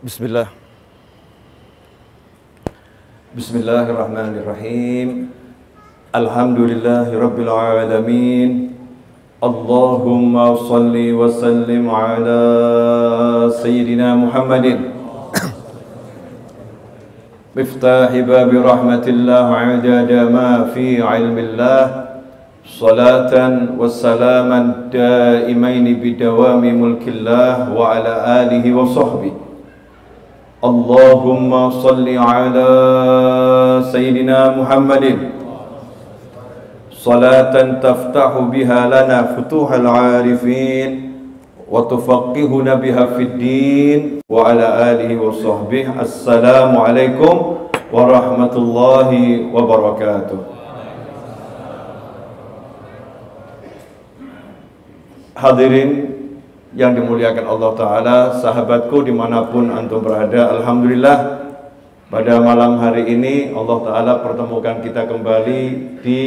Bismillah. Bismillahirrahmanirrahim. Alhamdulillahirabbil alamin. Allahumma shalli wa sallim ala sayyidina Muhammadin miftahi babi rahmatillah adada ma fi ilmillah salatan wassalaman daimaini bidawami mulkillah wa ala alihi wa sahbihi. Allahumma salli ala sayyidina Muhammadin salatan taftahu biha lana futuhal arifin wa tufaqihuna biha fid din wa ala alihi wa sahbihi. Assalamu alaikum warahmatullahi wabarakatuh. Hadirin yang dimuliakan Allah Ta'ala, sahabatku dimanapun antum berada, alhamdulillah pada malam hari ini Allah Ta'ala pertemukan kita kembali di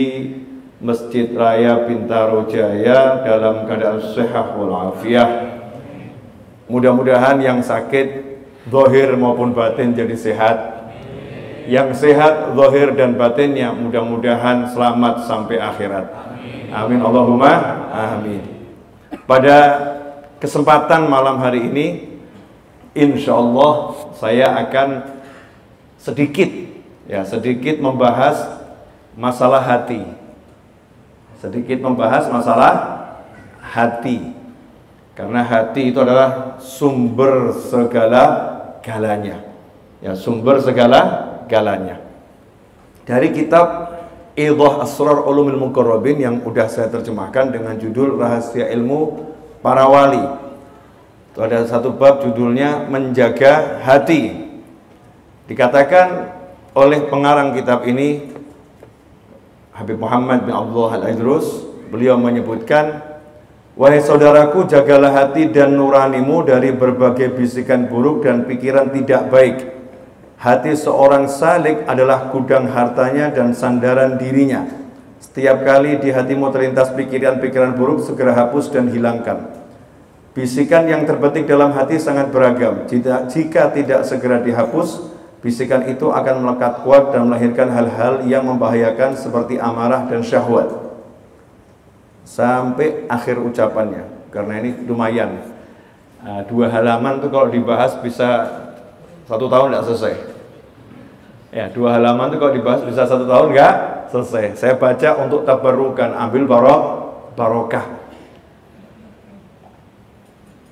Masjid Raya Bintaro Jaya dalam keadaan sehat walafiat. Mudah-mudahan yang sakit zahir maupun batin jadi sehat, yang sehat zahir dan batinnya mudah-mudahan selamat sampai akhirat. Amin Allahumma amin. Pada kesempatan malam hari ini, insya Allah saya akan sedikit membahas masalah hati. Sedikit membahas masalah hati. Karena hati itu adalah sumber segala-galanya. Ya, sumber segala-galanya. Dari kitab Idah Asrar Ulumil Muqarrabin yang udah saya terjemahkan dengan judul Rahasia Ilmu Para Wali. Itu ada satu bab judulnya Menjaga Hati. Dikatakan oleh pengarang kitab ini Habib Muhammad bin Abdullah Al-Idrus, beliau menyebutkan, wahai saudaraku, jagalah hati dan nuranimu dari berbagai bisikan buruk dan pikiran tidak baik. Hati seorang salik adalah gudang hartanya dan sandaran dirinya. Setiap kali di hatimu terlintas pikiran-pikiran buruk, segera hapus dan hilangkan. Bisikan yang terbetik dalam hati sangat beragam. Jika tidak segera dihapus, bisikan itu akan melekat kuat dan melahirkan hal-hal yang membahayakan seperti amarah dan syahwat. Sampai akhir ucapannya. Karena ini lumayan. 2 halaman tuh kalau dibahas bisa 1 tahun tidak selesai. Ya, 2 halaman itu kalau dibahas bisa 1 tahun enggak selesai. Saya baca untuk tabarukan, ambil barokah.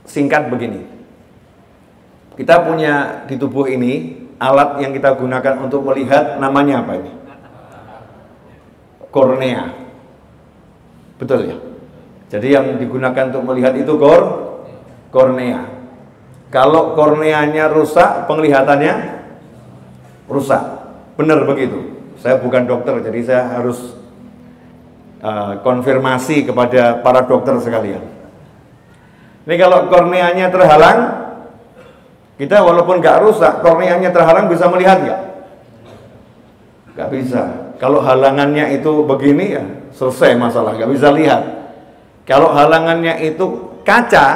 Singkat begini. Kita punya di tubuh ini alat yang kita gunakan untuk melihat, namanya apa ini? Kornea. Betul ya? Jadi yang digunakan untuk melihat itu kornea. Kalau korneanya rusak, penglihatannya rusak. Benar begitu. Saya bukan dokter, jadi saya harus konfirmasi kepada para dokter sekalian. Ini kalau korneanya terhalang, kita walaupun nggak rusak, korneanya terhalang bisa melihat nggak? Nggak bisa. Kalau halangannya itu begini ya selesai masalah, nggak bisa lihat. Kalau halangannya itu kaca,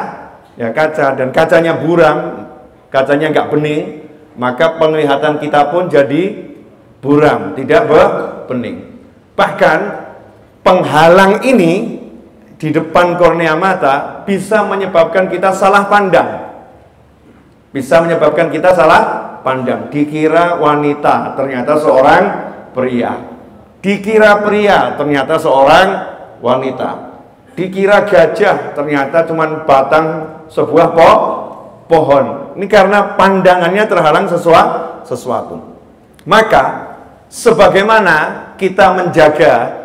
ya kaca, dan kacanya buram, kacanya nggak bening, maka penglihatan kita pun jadi buram, tidak bening. Bahkan penghalang ini di depan kornea mata bisa menyebabkan kita salah pandang. Bisa menyebabkan kita salah pandang. Dikira wanita, ternyata seorang pria. Dikira pria, ternyata seorang wanita. Dikira gajah, ternyata cuma batang sebuah pohon. Ini karena pandangannya terhalang sesuatu. Maka sebagaimana kita menjaga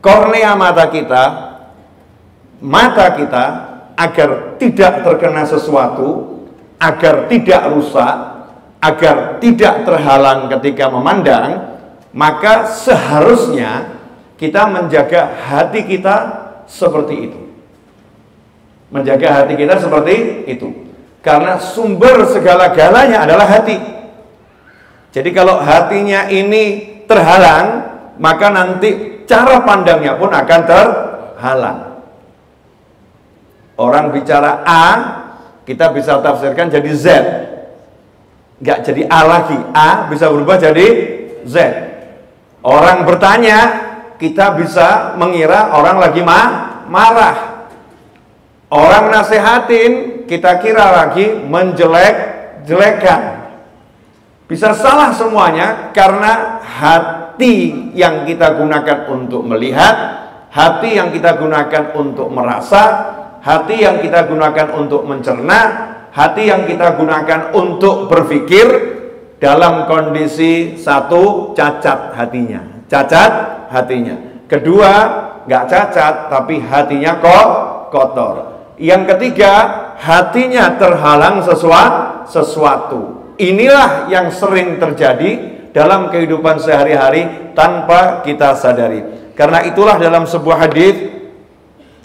kornea mata kita agar tidak terkena sesuatu, agar tidak rusak, agar tidak terhalang ketika memandang, maka seharusnya kita menjaga hati kita seperti itu. Menjaga hati kita seperti itu. Karena sumber segala-galanya adalah hati. Jadi kalau hatinya ini terhalang, maka nanti cara pandangnya pun akan terhalang. Orang bicara A, kita bisa tafsirkan jadi Z. nggak jadi A lagi. A bisa berubah jadi Z. Orang bertanya, kita bisa mengira orang lagi marah. Orang nasehatin, kita kira lagi menjelek-jelekan. Bisa salah semuanya karena hati yang kita gunakan untuk melihat, hati yang kita gunakan untuk merasa, hati yang kita gunakan untuk mencerna, hati yang kita gunakan untuk berpikir dalam kondisi satu, cacat hatinya. Cacat hatinya. Kedua, nggak cacat tapi hatinya kotor. Yang ketiga, hatinya terhalang sesuatu. Inilah yang sering terjadi dalam kehidupan sehari-hari tanpa kita sadari. Karena itulah dalam sebuah hadis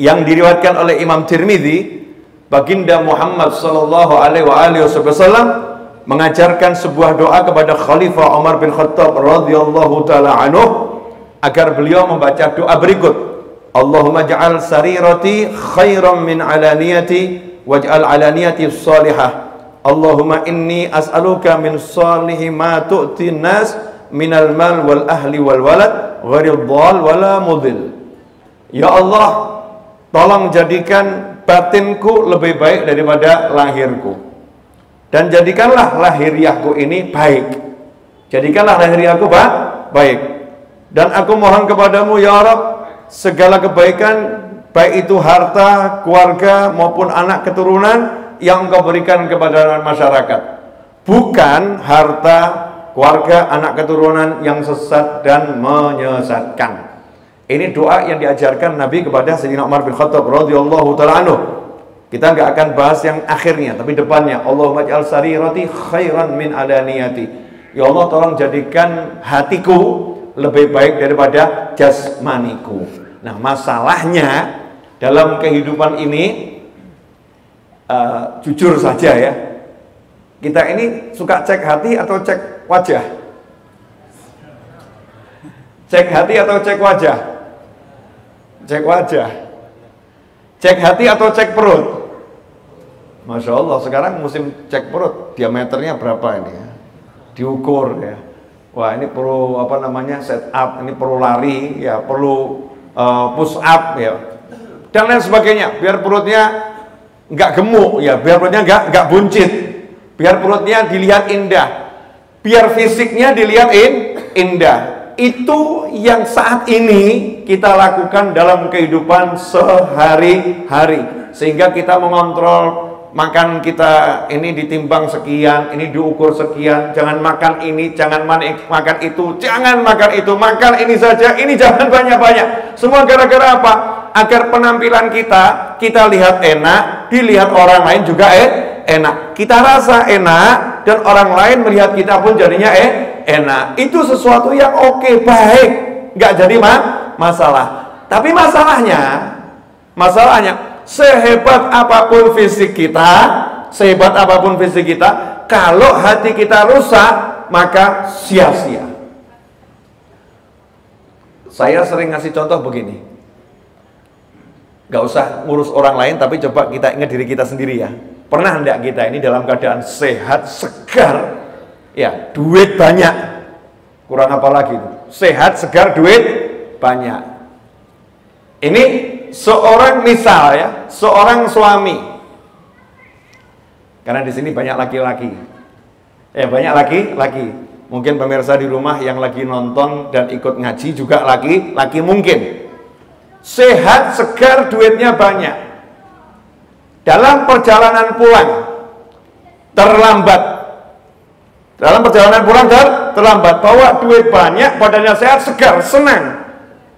yang diriwayatkan oleh Imam Tirmidzi, Baginda Muhammad sallallahu alaihi wasallam mengajarkan sebuah doa kepada Khalifah Umar bin Khattab radhiyallahu taala anhu agar beliau membaca doa berikut. Allahumma ja'al sarirati khairan min alaniyati waj'al alaniyati salihah. Allahumma inni as'aluka min salihi ma tu'ti nas minal mal wal ahli wal walad ghairil dhal wala mudhil. Ya Allah, tolong jadikan batinku lebih baik daripada lahirku, dan jadikanlah lahiriahku ini baik. Jadikanlah lahiriahku baik. Dan aku mohon kepadamu ya Rabb, segala kebaikan, baik itu harta, keluarga maupun anak keturunan yang Engkau berikan kepada masyarakat, bukan harta, keluarga, anak keturunan yang sesat dan menyesatkan. Ini doa yang diajarkan Nabi kepada Sayyidina Umar bin Khattab radhiyallahu ta'ala anhu. Kita nggak akan bahas yang akhirnya, tapi depannya, Allahumma ja'al sarirati khairan min alaniyati. Ya Allah, tolong jadikan hatiku lebih baik daripada jasmaniku. Nah, masalahnya dalam kehidupan ini, jujur saja ya, kita ini suka cek hati atau cek wajah? Cek hati atau cek wajah? Cek wajah. Cek hati atau cek perut? Masya Allah, sekarang musim cek perut, diameternya berapa ini ya? Diukur ya. Wah, ini perlu apa namanya, set up, ini perlu lari ya, perlu push up ya, dan lain sebagainya, biar perutnya nggak gemuk ya, biar perutnya nggak buncit, biar perutnya dilihat indah, biar fisiknya dilihat indah. Itu yang saat ini kita lakukan dalam kehidupan sehari-hari, sehingga kita mengontrol makan kita ini ditimbang sekian, ini diukur sekian, jangan makan ini, jangan makan itu, jangan makan itu, makan ini saja, ini jangan banyak-banyak. Semua gara-gara apa? Agar penampilan kita lihat enak, dilihat orang lain juga enak. Kita rasa enak dan orang lain melihat kita pun jadinya enak. Itu sesuatu yang oke, baik, nggak jadi masalah. Tapi masalahnya sehebat apapun fisik kita, kalau hati kita rusak, maka sia-sia. Saya sering ngasih contoh begini, gak usah ngurus orang lain, tapi coba kita ingat diri kita sendiri ya. Pernah enggak kita ini dalam keadaan sehat, segar, ya, duit banyak, kurang apa lagi itu? Sehat, segar, duit banyak. Ini seorang misal ya, seorang suami. Karena di sini banyak laki-laki. Banyak laki-laki. Mungkin pemirsa di rumah yang lagi nonton dan ikut ngaji juga laki-laki mungkin. Sehat, segar, duitnya banyak. Dalam perjalanan pulang terlambat. Terlambat, bawa duit banyak, badannya sehat, segar, senang.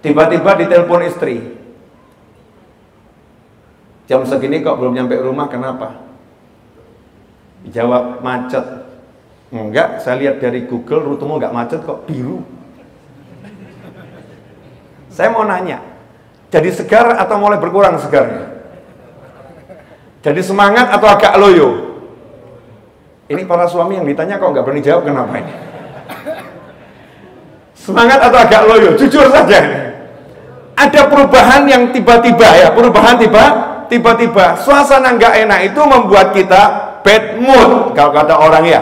Tiba-tiba ditelepon istri. Jam segini kok belum nyampe rumah, kenapa? Dijawab, macet. Enggak, saya lihat dari Google rutemu enggak macet kok, biru. Saya mau nanya, jadi segar atau mulai berkurang segarnya? Jadi semangat atau agak loyo? Ini para suami yang ditanya kok nggak berani jawab, kenapa ini? Semangat atau agak loyo? Jujur saja. Ada perubahan yang tiba-tiba ya, tiba-tiba suasana nggak enak itu membuat kita bad mood, kalau kata orang ya.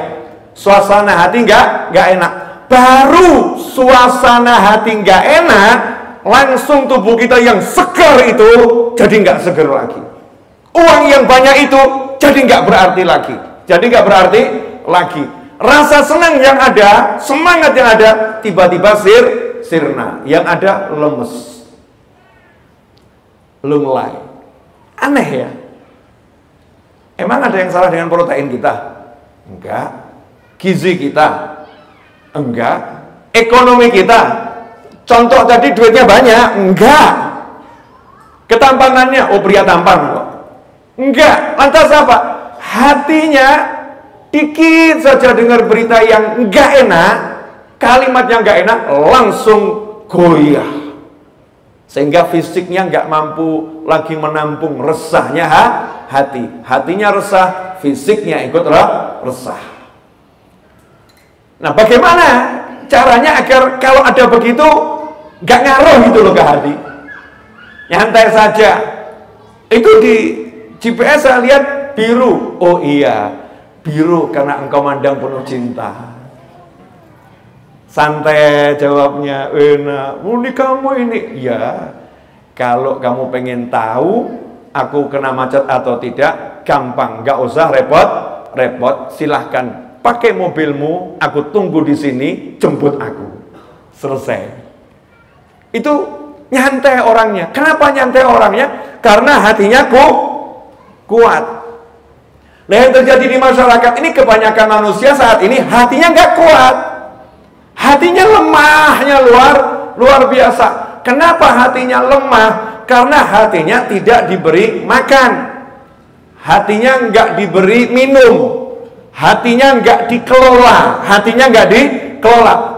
suasana hati nggak enak. Baru suasana hati nggak enak, langsung tubuh kita yang segar itu jadi nggak segar lagi. Uang yang banyak itu jadi nggak berarti lagi. Rasa senang yang ada, semangat yang ada, tiba-tiba sirna. Yang ada lemes, lunglai. Aneh ya. Emang ada yang salah dengan protein kita? Enggak. Gizi kita? Enggak. Ekonomi kita? Contoh tadi duitnya banyak? Enggak. Ketampanannya? Oh, pria tampan kok. Enggak. Lantas apa? Hatinya dikit saja dengar berita yang enggak enak, kalimat yang enggak enak, langsung goyah. Sehingga fisiknya enggak mampu lagi menampung resahnya hati. Hatinya resah, fisiknya ikut resah. Nah, bagaimana caranya agar kalau ada begitu enggak ngaruh gitu loh ke hati? Nyantai saja. Itu di GPS saya lihat biru. Oh iya, biru karena engkau mandang penuh cinta. Santai jawabnya, enak. Muni kamu ini, ya. Kalau kamu pengen tahu aku kena macet atau tidak, gampang, nggak usah repot. Silahkan pakai mobilmu, aku tunggu di sini, jemput aku. Selesai. Itu nyantai orangnya. Kenapa nyantai orangnya? Karena hatinya kuat. Nah, yang terjadi di masyarakat ini, kebanyakan manusia saat ini hatinya nggak kuat. Hatinya lemahnya luar biasa. Kenapa hatinya lemah? Karena hatinya tidak diberi makan, hatinya nggak diberi minum, hatinya nggak dikelola,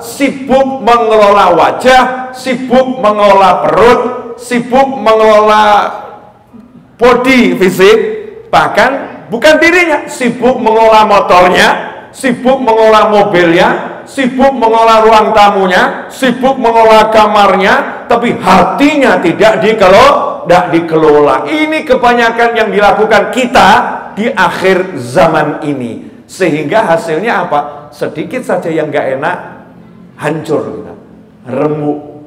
sibuk mengelola wajah, sibuk mengelola perut, sibuk mengelola body fisik, bahkan bukan dirinya, sibuk mengelola motornya, sibuk mengelola mobilnya, sibuk mengelola ruang tamunya, sibuk mengelola kamarnya, tapi hatinya tidak dikelola. Ini kebanyakan yang dilakukan kita di akhir zaman ini. Sehingga hasilnya apa? Sedikit saja yang gak enak, hancur kita, remuk.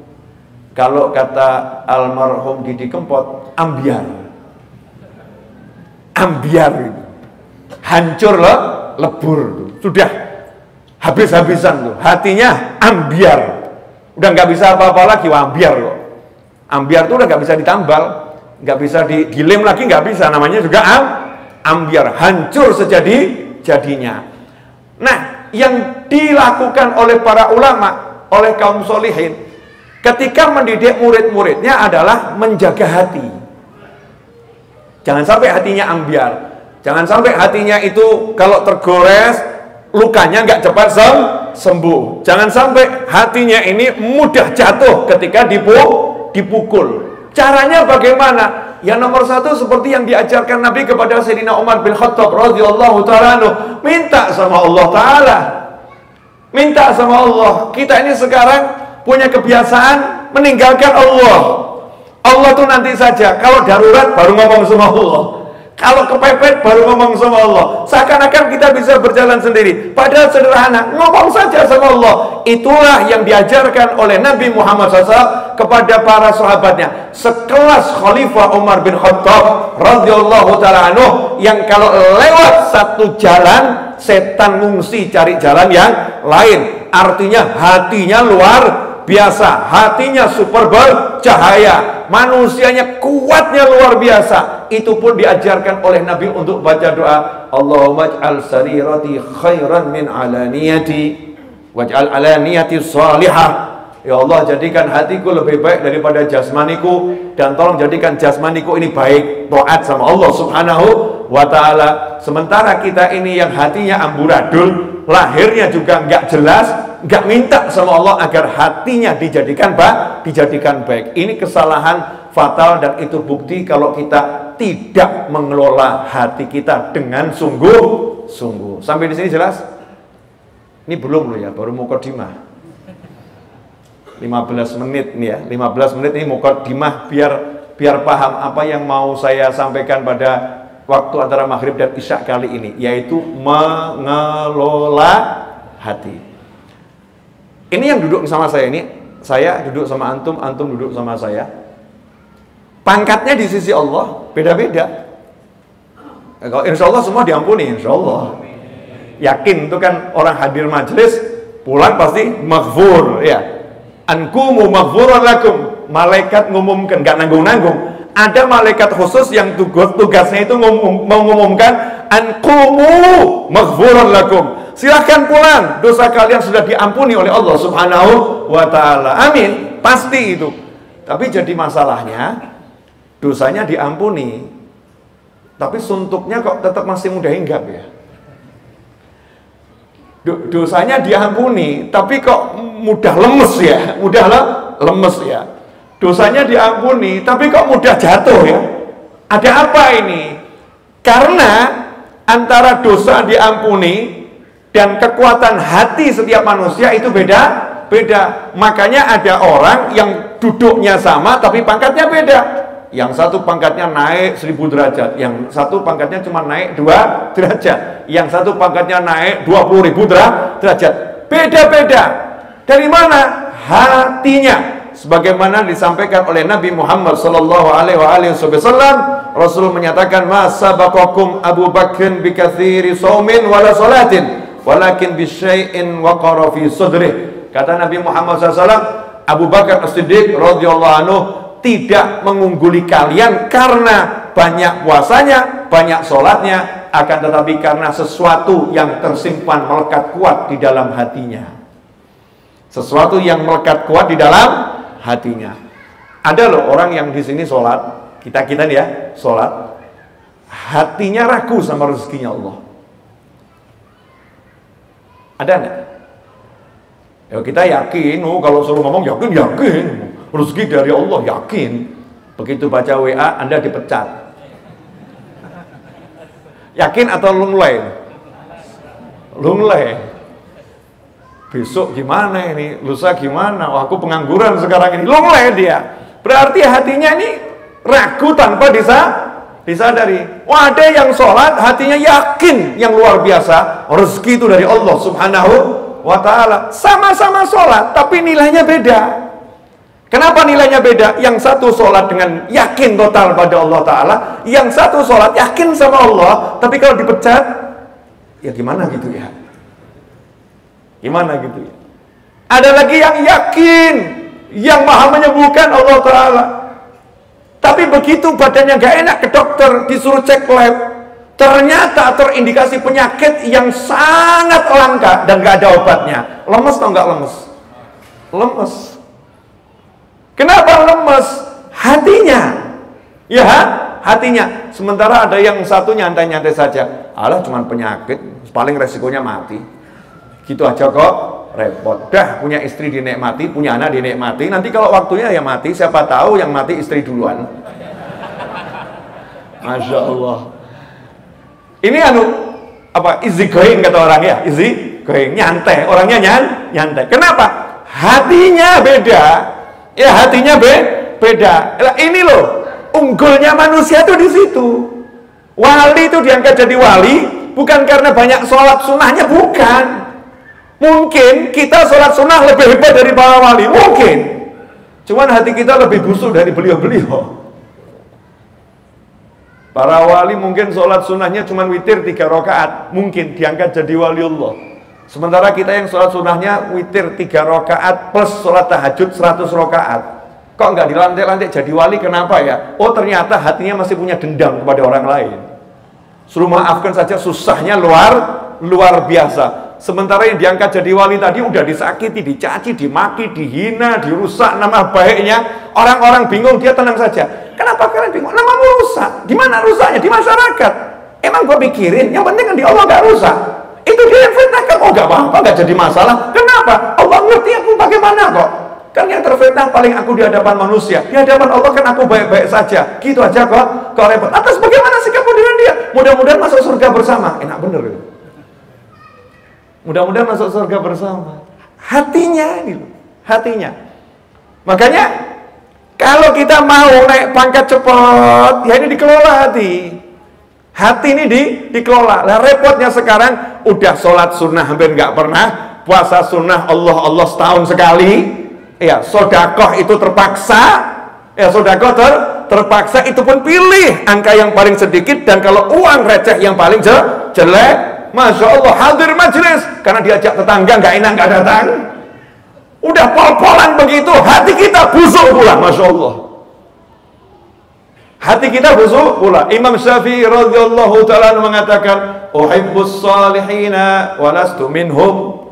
Kalau kata almarhum Didi Kempot, ambiar, hancur loh, lebur, sudah habis-habisan tuh, hatinya ambiar, udah nggak bisa apa-apa lagi, ambiar loh. Ambiar tuh udah nggak bisa ditambal, nggak bisa digiling lagi, nggak bisa, namanya juga ambiar, hancur sejadi-jadinya. Nah, yang dilakukan oleh para ulama, oleh kaum solihin, ketika mendidik murid-muridnya adalah menjaga hati. Jangan sampai hatinya ambiar, jangan sampai hatinya itu kalau tergores, lukanya nggak cepat sembuh. Jangan sampai hatinya ini mudah jatuh ketika dipukul. Caranya bagaimana? Yang nomor satu seperti yang diajarkan Nabi kepada Sayyidina Umar bin Khattab radhiyallahu ta'ala anhu, minta sama Allah Ta'ala. Minta sama Allah. Kita ini sekarang punya kebiasaan meninggalkan Allah. Allah tuh nanti saja, kalau darurat baru ngomong sama Allah, kalau kepepet baru ngomong sama Allah. Seakan-akan kita bisa berjalan sendiri. Padahal sederhana, ngomong saja sama Allah. Itulah yang diajarkan oleh Nabi Muhammad SAW kepada para sahabatnya. Sekelas Khalifah Umar bin Khattab radhiyallahu ta'ala anhu, yang kalau lewat satu jalan, setan ngungsi cari jalan yang lain. Artinya hatinya luar biasa, hatinya super bercahaya, manusianya kuatnya luar biasa. Itu pun diajarkan oleh Nabi untuk baca doa, Allahumma ij'al sarirati khairan min alaniyati waj'al alaniyati salihah. Ya Allah, jadikan hatiku lebih baik daripada jasmaniku, dan tolong jadikan jasmaniku ini baik, taat sama Allah Subhanahu wa ta'ala. Sementara kita ini yang hatinya amburadul, lahirnya juga nggak jelas, nggak minta sama Allah agar hatinya dijadikan baik. Ini kesalahan fatal, dan itu bukti kalau kita tidak mengelola hati kita dengan sungguh-sungguh. Sampai di sini jelas? Ini belum loh ya, baru mukadimah. 15 menit nih ya, 15 menit ini mukadimah biar paham apa yang mau saya sampaikan pada waktu antara maghrib dan isya kali ini, yaitu mengelola hati. Ini yang duduk sama saya ini, saya duduk sama antum, antum duduk sama saya. Pangkatnya di sisi Allah beda-beda. Kalau insya Allah semua diampuni, insya Allah. Yakin itu kan orang hadir majelis pulang pasti maghfur ya. Ankumu maghfuran lakum. Malaikat ngumumkan, nggak nanggung-nanggung. Ada malaikat khusus yang tugasnya itu mengumumkan ankumu maghfuran lakum. Silahkan pulang, dosa kalian sudah diampuni oleh Allah Subhanahu wa ta'ala. Amin, pasti itu. Tapi jadi masalahnya dosanya diampuni, tapi suntuknya kok tetap masih mudah hinggap ya. Dosanya diampuni, tapi kok mudah lemes ya, mudah lemes ya. Dosanya diampuni, tapi kok mudah jatuh ya. Ada apa ini? Karena antara dosa diampuni dan kekuatan hati setiap manusia itu beda. Makanya ada orang yang duduknya sama, tapi pangkatnya beda. Yang satu pangkatnya naik 1000 derajat, yang satu pangkatnya cuma naik 2 derajat, yang satu pangkatnya naik 20.000 derajat. Beda-beda. Dari mana? Hatinya. Sebagaimana disampaikan oleh Nabi Muhammad SAW, Rasul menyatakan, "Ma sabaqakum Abu Bakrin bi katsiri shaumin wala salatin, walakin bi syai'in waqara fi sadrih." Kata Nabi Muhammad SAW, Abu Bakar As-Siddiq radhiyallahu anhu tidak mengungguli kalian karena banyak puasanya, banyak sholatnya, akan tetapi karena sesuatu yang tersimpan melekat kuat di dalam hatinya. Sesuatu yang melekat kuat di dalam hatinya. Ada loh orang yang di sini sholat, kita nih ya sholat, hatinya ragu sama rezekinya Allah. Ada nggak? Ya kita yakin, kalau suruh ngomong yakin. Rezeki dari Allah, yakin. Begitu baca WA, Anda dipecat. Yakin atau lunglai? Lunglai. Besok gimana ini? Lusa gimana? Wah, aku pengangguran sekarang ini. Lunglai dia. Berarti hatinya ini ragu tanpa disadari. Wah, ada yang sholat, hatinya yakin yang luar biasa. Rezeki itu dari Allah Subhanahu wa ta'ala. Sama-sama sholat, tapi nilainya beda. Kenapa nilainya beda? Yang satu sholat dengan yakin total pada Allah Ta'ala, yang satu sholat yakin sama Allah, tapi kalau dipecat, ya gimana gitu ya? Gimana gitu ya? Ada lagi yang yakin, yang maha menyembuhkan Allah Ta'ala, tapi begitu badannya gak enak ke dokter, disuruh cek lab, ternyata terindikasi penyakit yang sangat langka dan gak ada obatnya. Lemes atau gak lemes? Lemes. Kenapa lemes? Hatinya. Ya, hatinya. Sementara ada yang satu nyantai-nyantai saja. Alah, cuma penyakit, paling resikonya mati. Gitu aja kok repot. Dah punya istri dinikmati, punya anak dinikmati. Nanti kalau waktunya ya mati, siapa tahu yang mati istri duluan. Masya Allah. Ini easy going kata orang ya, easy going, nyantai. Orangnya nyantai. Kenapa? Hatinya beda. Ya hatinya beda. Ini loh unggulnya manusia itu di situ. Wali itu diangkat jadi wali bukan karena banyak sholat sunnahnya, bukan. Mungkin kita sholat sunnah lebih hebat dari para wali, mungkin. Cuman hati kita lebih busuk dari beliau-beliau. Para wali mungkin sholat sunnahnya cuman witir 3 rakaat, mungkin diangkat jadi wali Allah. Sementara kita yang sholat sunnahnya witir 3 rakaat plus sholat tahajud 100 rakaat. Kok nggak dilantik-lantik jadi wali? Kenapa ya? Oh ternyata hatinya masih punya dendam kepada orang lain. Suruh maafkan saja susahnya luar biasa. Sementara yang diangkat jadi wali tadi udah disakiti, dicaci, dimaki, dihina, dirusak nama baiknya. Orang-orang bingung, dia tenang saja. Kenapa kalian bingung? Namamu rusak. Di mana rusaknya? Di masyarakat. Emang gue pikirin, yang penting kan di Allah gak rusak. Itu dia yang fitnahkan. Oh gak apa-apa, gak jadi masalah. Kenapa? Allah ngerti aku bagaimana kok. Kan yang terfitnah paling aku di hadapan manusia. Di hadapan Allah kan aku baik-baik saja. Gitu aja kok repot. Atas bagaimana sikapmu dengan dia? Mudah-mudahan masuk surga bersama. Enak bener itu. Mudah-mudahan masuk surga bersama. Hatinya ini, hatinya. Makanya kalau kita mau naik pangkat cepat, ya ini dikelola hati. Hati ini dikelola. Lah repotnya sekarang udah sholat sunnah hampir nggak pernah puasa sunnah Allah setahun sekali, ya sedekah itu terpaksa, ya sedekah terpaksa itu pun pilih angka yang paling sedikit, dan kalau uang receh yang paling jelek, Masya Allah hadir majelis karena diajak tetangga nggak enak nggak datang, udah pol-polan begitu, hati kita busuk pula. Masya Allah, hati kita busuk pula. Imam Syafi'i radhiyallahu ta'ala mengatakan, uhibbus salihina walastu minhum.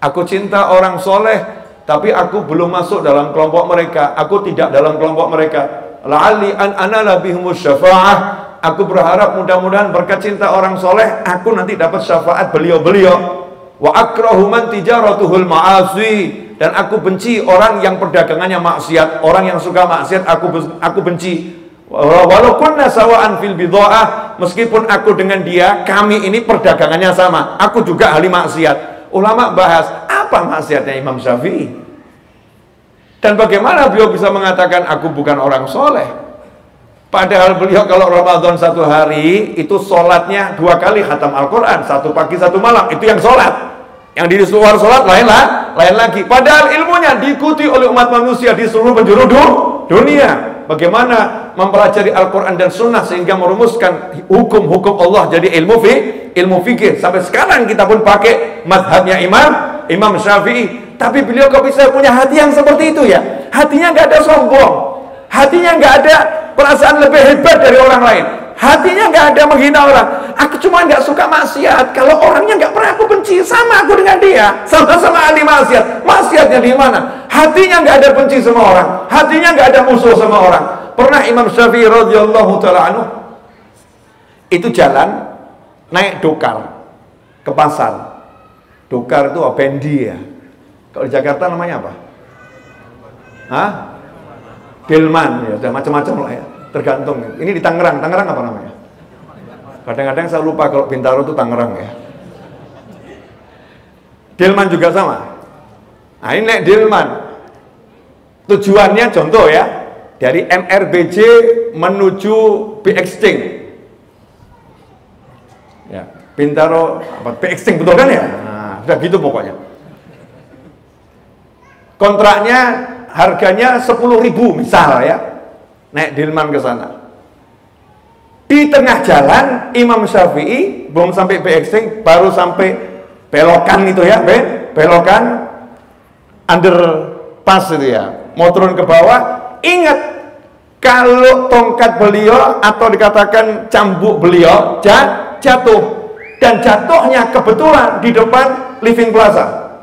Aku cinta orang soleh, tapi aku belum masuk dalam kelompok mereka. Aku tidak dalam kelompok mereka. La'alli an anala bihumus syafa'ah. Aku berharap mudah-mudahan berkat cinta orang soleh, aku nanti dapat syafaat beliau-beliau. Wa akrahu man tijaratuhul ma'asi. Dan aku benci orang yang perdagangannya maksiat. Orang yang suka maksiat aku benci. Walau kunna sawa'an fil bidha'ah, meskipun aku dengan dia, kami ini perdagangannya sama, aku juga ahli maksiat. Ulama bahas apa maksiatnya Imam Syafi'i, dan bagaimana beliau bisa mengatakan aku bukan orang soleh, padahal beliau kalau Ramadan satu hari itu sholatnya 2 kali khatam Al-Quran, 1 pagi 1 malam, itu yang sholat. Yang di luar sholat lain lagi. Padahal ilmunya diikuti oleh umat manusia di seluruh penjuru dunia. Bagaimana mempelajari Al-Quran dan Sunnah sehingga merumuskan hukum-hukum Allah jadi ilmu fikih. Sampai sekarang kita pun pakai mazhabnya Imam Syafi'i. Tapi beliau kok bisa punya hati yang seperti itu ya? Hatinya nggak ada sombong, hatinya nggak ada perasaan lebih hebat dari orang lain, hatinya nggak ada menghina orang. Aku cuma nggak suka maksiat. Kalau orangnya nggak pernah aku benci, sama aku dengan dia, sama-sama ahli maksiat. Maksiatnya di mana? Hatinya nggak ada benci sama orang, hatinya nggak ada musuh sama orang. Pernah Imam Syafi'i radhiyallahu ta'ala anhu itu jalan naik dokar ke pasar. Dokar itu bendi ya. Kalau di Jakarta namanya apa? Hah? Delman ya, macam-macam lah ya. Tergantung. Ini di Tangerang apa namanya? Kadang-kadang saya lupa kalau Bintaro itu Tangerang ya. Delman juga sama. Nah ini naik Delman. Tujuannya contoh ya, dari MRBJ menuju BXting. Ya, Bintaro apa BXting betul kan ya? Nah, sudah gitu pokoknya. Kontraknya harganya 10.000 misal ya. Naik Delman ke sana. Di tengah jalan Imam Syafi'i belum sampai BXting, baru sampai belokan itu ya, belokan underpass itu ya. Mau turun ke bawah, ingat kalau tongkat beliau atau dikatakan cambuk beliau jatuh, dan jatuhnya kebetulan di depan Living Plaza.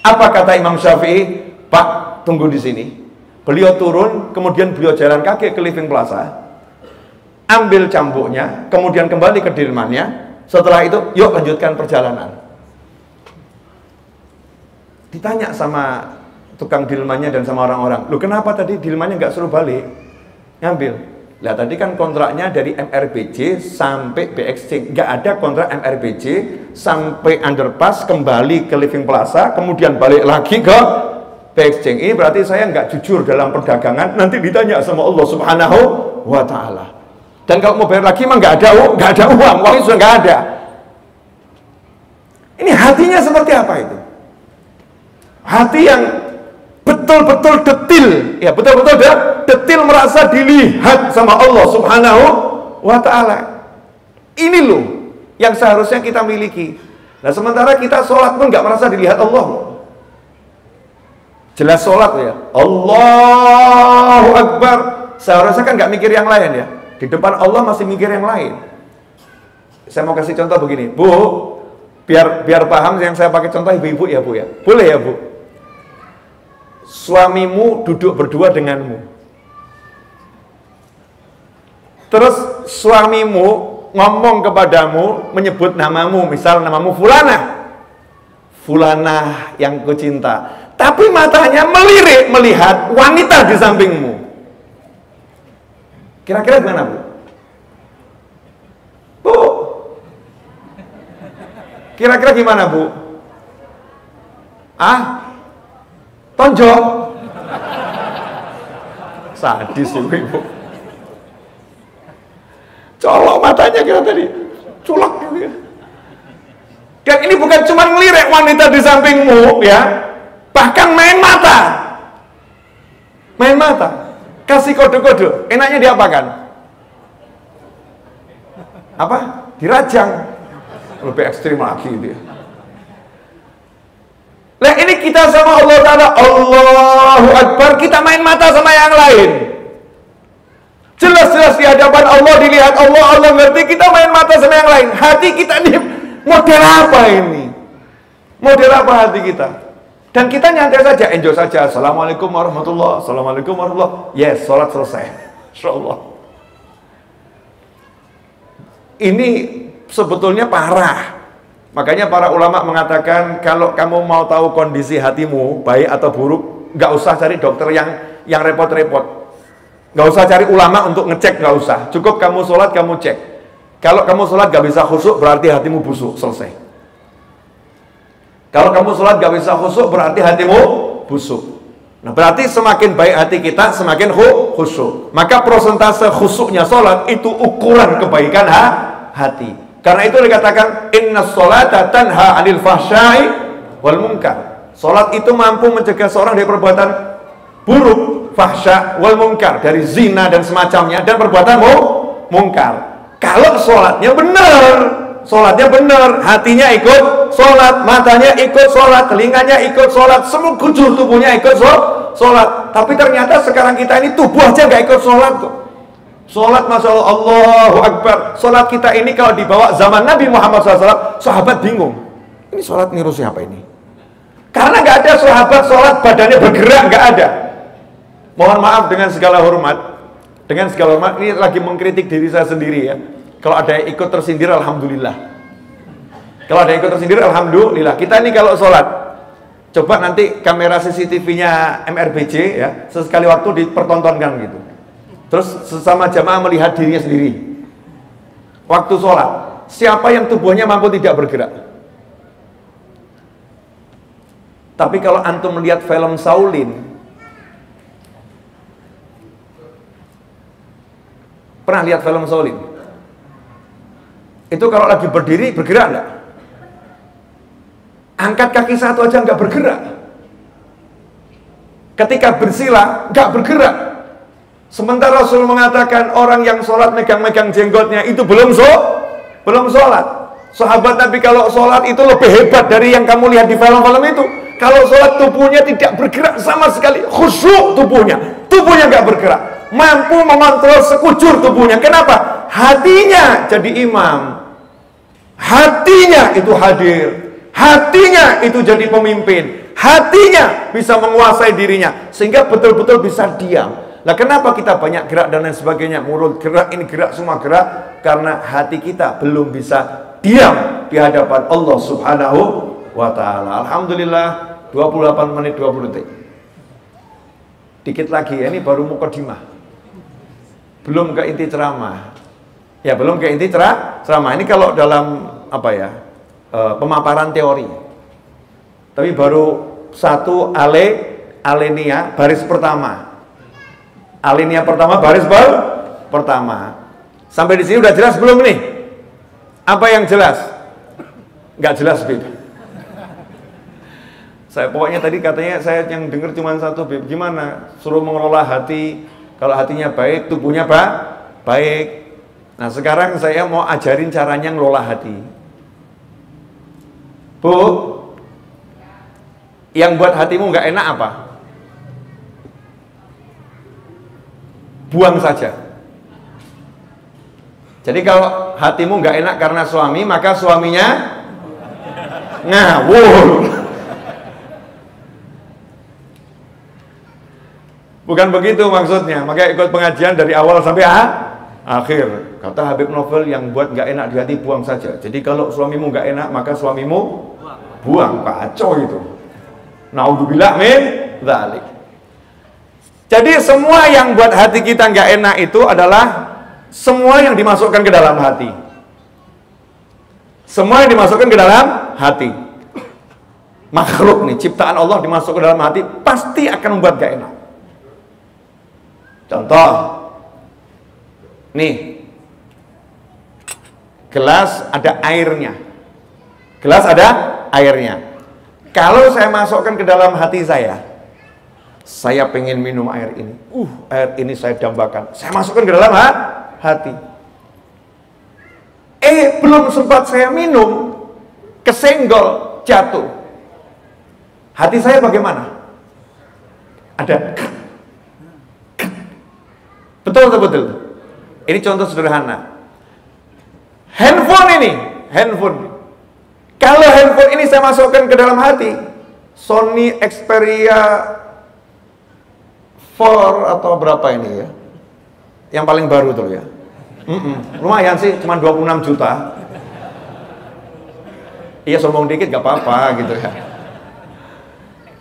Apa kata Imam Syafi'i? Pak, tunggu di sini. Beliau turun, kemudian beliau jalan kaki ke Living Plaza, ambil cambuknya, kemudian kembali ke Delmannya. Setelah itu, yuk lanjutkan perjalanan. Ditanya sama tukang Delmannya dan sama orang-orang, lu kenapa tadi Delmannya nggak suruh balik? Ngambil. Lah tadi kan kontraknya dari MRBJ sampai BXC, nggak ada kontrak MRBJ sampai underpass kembali ke Living Plaza, kemudian balik lagi ke BXC. Ini berarti saya nggak jujur dalam perdagangan, nanti ditanya sama Allah Subhanahu wa Ta'ala. Dan kalau mau bayar lagi mah nggak ada uangnya sudah nggak ada. Ini hatinya seperti apa itu? Hati yang betul-betul detil, ya betul-betul detil merasa dilihat sama Allah Subhanahu wa Ta'ala. Ini loh yang seharusnya kita miliki. Nah sementara kita sholat pun nggak merasa dilihat Allah. Jelas sholat ya, Allahu Akbar, seharusnya kan nggak mikir yang lain ya. Di depan Allah masih mikir yang lain. Saya mau kasih contoh begini, Bu, biar paham yang saya pakai contoh ibu-ibu ya Bu ya. Boleh ya Bu? Suamimu duduk berdua denganmu. Terus suamimu ngomong kepadamu, menyebut namamu, misal namamu Fulanah yang kucinta. Tapi matanya melirik melihat wanita di sampingmu. Kira-kira gimana Bu? Bu? Kira-kira gimana Bu? Tonjok. Sadis ibu. Colok matanya kita tadi. Culak gitu ya. Dan ini bukan cuma ngelirik wanita di sampingmu ya, bahkan main mata. Main mata. Kasih kode-kode. Enaknya diapakan? Apa? Dirajang. Lebih ekstrim lagi dia. Nah ini kita sama Allah Ta'ala, Allahu Akbar, kita main mata sama yang lain. Jelas-jelas di hadapan Allah, dilihat Allah, Allah ngerti, kita main mata sama yang lain. Hati kita ini model apa ini? Model apa hati kita? Dan kita nyantai saja, enjoy saja. Assalamualaikum warahmatullahi wabarakatuh. Assalamualaikum warahmatullahi wabarakatuh. Yes, sholat selesai. Insyaallah. Ini sebetulnya parah. Makanya para ulama mengatakan kalau kamu mau tahu kondisi hatimu baik atau buruk, nggak usah cari dokter yang repot-repot, nggak usah cari ulama untuk ngecek, nggak usah. Cukup kamu sholat kamu cek. Kalau kamu sholat nggak bisa khusyuk berarti hatimu busuk, selesai. Kalau kamu sholat nggak bisa khusyuk berarti hatimu busuk. Nah berarti semakin baik hati kita semakin khusyuk. Maka prosentase khusyuknya sholat itu ukuran kebaikan hati. Karena itu dikatakan inna sholata tanha 'anil fahsya'i wal munkar. Salat itu mampu mencegah seorang dari perbuatan buruk, fahsya wal munkar, dari zina dan semacamnya, dan perbuatan mungkar. Kalau salatnya benar, hatinya ikut salat, matanya ikut salat, telinganya ikut salat, semua kujur tubuhnya ikut salat. Tapi ternyata sekarang kita ini tubuh aja nggak ikut salat kok. Sholat, Masya Allah, Allahu Akbar. Sholat kita ini kalau dibawa zaman Nabi Muhammad SAW, sahabat bingung. Ini sholat niru siapa ini? Karena nggak ada sahabat sholat badannya bergerak, nggak ada. Mohon maaf dengan segala hormat. Dengan segala hormat, ini lagi mengkritik diri saya sendiri ya. Kalau ada yang ikut tersindir, Alhamdulillah. Kalau ada yang ikut tersindir, Alhamdulillah. Kita ini kalau sholat, coba nanti kamera CCTV-nya MRBJ ya, sesekali waktu dipertontonkan gitu. Terus sesama jamaah melihat dirinya sendiri. Waktu sholat, siapa yang tubuhnya mampu tidak bergerak? Tapi kalau antum melihat film Shaolin, pernah lihat film Shaolin? Itu kalau lagi berdiri bergerak enggak? Angkat kaki satu aja nggak bergerak. Ketika bersila nggak bergerak. Sementara Rasul mengatakan orang yang sholat megang-megang jenggotnya itu belum sholat. Sahabat Nabi kalau sholat itu lebih hebat dari yang kamu lihat di film-film itu. Kalau sholat tubuhnya tidak bergerak sama sekali, khusyuk tubuhnya nggak bergerak, mampu mengontrol sekujur tubuhnya. Kenapa? Hatinya jadi imam, hatinya itu hadir, hatinya itu jadi pemimpin, hatinya bisa menguasai dirinya sehingga betul-betul bisa diam. Nah kenapa kita banyak gerak dan lain sebagainya, mulut gerak, ini gerak, semua gerak? Karena hati kita belum bisa diam di hadapan Allah Subhanahu wa ta'ala. Alhamdulillah 28 menit 20 detik. Dikit lagi ya, ini baru mukadimah. Belum ke inti ceramah. Ya belum ke inti ceramah. Ini kalau dalam apa ya, pemaparan teori. Tapi baru satu alinea baris pertama. Alinea pertama baris pertama. Sampai di sini udah jelas belum nih? Apa yang jelas? Nggak jelas, Bib. Saya pokoknya tadi katanya saya yang dengar cuma satu, Bib. Gimana? Suruh mengelola hati. Kalau hatinya baik, tubuhnya baik. Nah sekarang saya mau ajarin caranya ngelola hati. Bu, yang buat hatimu nggak enak apa? Buang saja. Jadi kalau hatimu nggak enak karena suami, maka suaminya ngawur. Bukan begitu maksudnya. Maka ikut pengajian dari awal sampai akhir. Kata Habib Novel, yang buat nggak enak di hati buang saja. Jadi kalau suamimu nggak enak, maka suamimu buang. Kacau itu. Naudzubillah min dzalik. Jadi semua yang buat hati kita nggak enak itu adalah semua yang dimasukkan ke dalam hati. Semua yang dimasukkan ke dalam hati. Makhluk nih, ciptaan Allah dimasukkan ke dalam hati, pasti akan membuat gak enak. Contoh, nih, gelas ada airnya. Gelas ada airnya. Kalau saya masukkan ke dalam hati saya pengen minum air ini. Air ini saya dambakan. Saya masukkan ke dalam hati. Belum sempat saya minum, kesenggol, jatuh. Hati saya bagaimana? Ada. Betul. Ini contoh sederhana. Handphone. Kalau handphone ini saya masukkan ke dalam hati, Sony Xperia 4 atau berapa ini ya? Yang paling baru tuh ya. Lumayan sih, cuma 26 juta. Iya, sombong dikit gak apa-apa gitu ya.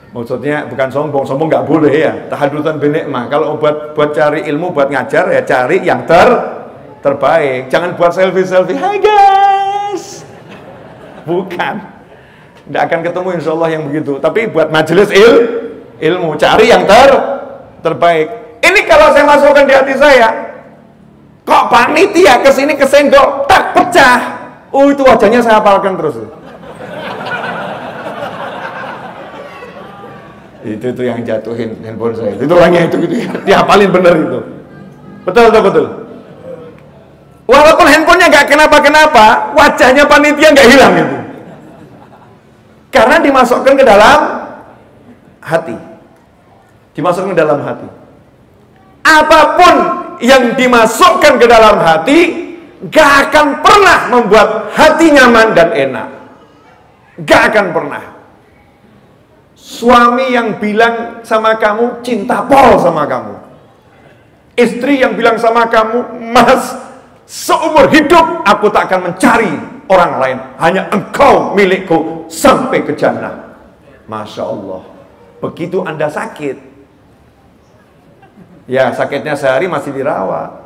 Maksudnya bukan sombong nggak boleh ya. Tahadutan binikmah. Kalau buat cari ilmu, buat ngajar ya cari yang terbaik. Jangan buat selfie. Hai guys. Bukan. Tidak akan ketemu insya Allah yang begitu. Tapi buat majelis ilmu, cari yang terbaik. Ini kalau saya masukkan di hati saya, kok panitia kesini kesenggol, tak pecah. Itu wajahnya saya hafalkan terus. Itu yang jatuhin handphone saya. Itu orangnya itu gitu ya. Dihafalin bener itu. Betul. Walaupun handphonenya nggak kenapa-kenapa, wajahnya panitia nggak hilang itu. Karena dimasukkan ke dalam hati. Dimasukkan ke dalam hati. Apapun yang dimasukkan ke dalam hati, nggak akan pernah membuat hati nyaman dan enak. Nggak akan pernah. Suami yang bilang sama kamu cinta pol sama kamu. Istri yang bilang sama kamu, Mas, seumur hidup aku tak akan mencari orang lain, hanya engkau milikku sampai ke jannah. Masya Allah. Begitu Anda sakit, ya sakitnya sehari masih dirawat,